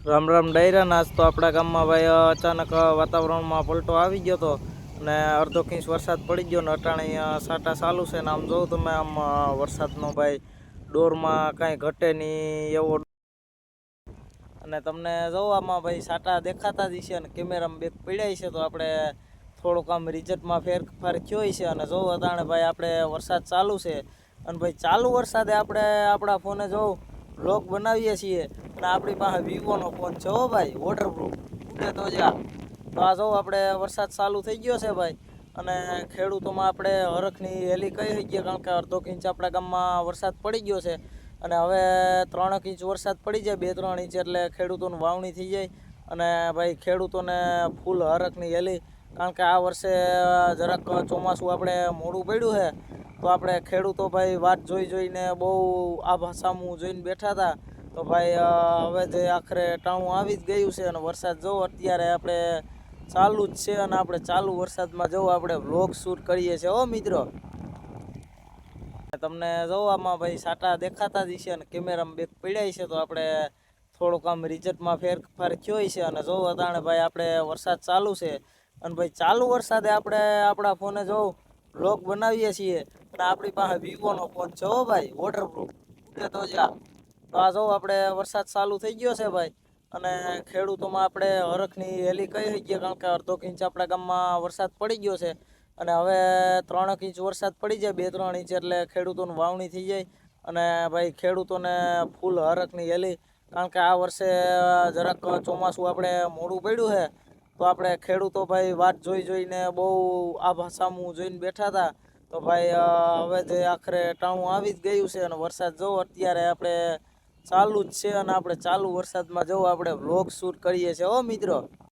રામ રામ ડાયરા નાચ તો આપણા ગામમાં ભાઈ અચાનક વાતાવરણમાં પલટો આવી ગયો હતો ને અડધો ઇંચ વરસાદ પડી ગયો ને અટાણે સાટા ચાલુ છે ને આમ જોઉં તમે આમ વરસાદનો ભાઈ ડોરમાં કાંઈ ઘટે નહીં એવો અને તમને જોઉં આમાં ભાઈ સાટા દેખાતા જ છે અને કેમેરામાં બેગ પીડાય છે તો આપણે થોડુંક આમ રિઝલ્ટમાં ફેરફાર થયો છે અને જોઉં અટાણે ભાઈ આપણે વરસાદ ચાલુ છે અને ભાઈ ચાલુ વરસાદે આપણે આપણા ફોને જોઉં વ્લોગ બનાવીએ છીએ અને આપણી પાસે વિવોનો ફોન છે હો ભાઈ વોટરપ્રૂફ ઉડે તો જ્યાં તો આ જો આપણે વરસાદ ચાલુ થઈ ગયો છે ભાઈ અને ખેડૂતોમાં આપણે હરખની હેલી કહી શકીએ કારણ કે અડધો ઇંચ આપણા ગામમાં વરસાદ પડી ગયો છે અને હવે 3 ઇંચ વરસાદ પડી જાય 2-3 ઇંચ એટલે ખેડૂતોની વાવણી થઈ જાય અને ભાઈ ખેડૂતોને ફૂલ હરખની હેલી કારણ કે આ વર્ષે જરાક ચોમાસું આપણે મોડું પડ્યું છે તો આપણે ખેડૂતો ભાઈ વાટ જોઈને બહુ આભા સામું જોઈને બેઠા હતા તો ભાઈ હવે જે આખરે ટાણું આવી જ ગયું છે અને વરસાદ જો અત્યારે આપણે ચાલુ જ છે અને આપણે ચાલુ વરસાદમાં જો આપણે વ્લોગ શૂટ કરીએ છીએ હો મિત્રો તમને જોઉં આમાં ભાઈ સાટા દેખાતા જ છે અને કેમેરામાં બેગ પીડાય છે તો આપણે થોડુંક આમ રિઝલ્ટમાં ફેરફાર થયો છે અને જોઉં અટાણે ભાઈ આપણે વરસાદ ચાલુ છે અને ભાઈ ચાલુ વરસાદે આપણે આપણા ફોને જોઉં વ્લોગ બનાવીએ છીએ અને આપણી પાસે વિવોનો ફોન છે હો ભાઈ વોટરપ્રૂફ ઉડે તો જ્યાં તો આ જોઉં આપણે વરસાદ ચાલુ થઈ ગયો છે ભાઈ અને ખેડૂતોમાં આપણે હરખની હેલી કહી શકીએ કારણ કે અડધો ઇંચ આપણા ગામમાં વરસાદ પડી ગયો છે અને હવે 3 ઇંચ વરસાદ પડી જાય 2-3 ઇંચ એટલે ખેડૂતોની વાવણી થઈ જાય અને ભાઈ ખેડૂતોને ફૂલ હરખની હેલી કારણ કે આ વર્ષે જરાક ચોમાસું આપણે મોડું પડ્યું છે તો આપણે ખેડૂતો ભાઈ વાટ જોઈને બહુ આભા સામું જોઈને બેઠા હતા તો ભાઈ હવે જે આખરે ટાણું આવી જ ગયું છે અને વરસાદ જો અત્યારે આપણે ચાલુ જ છે અને આપણે ચાલુ વરસાદમાં જો આપણે વ્લોગ શૂટ કરીએ છીએ હો મિત્રો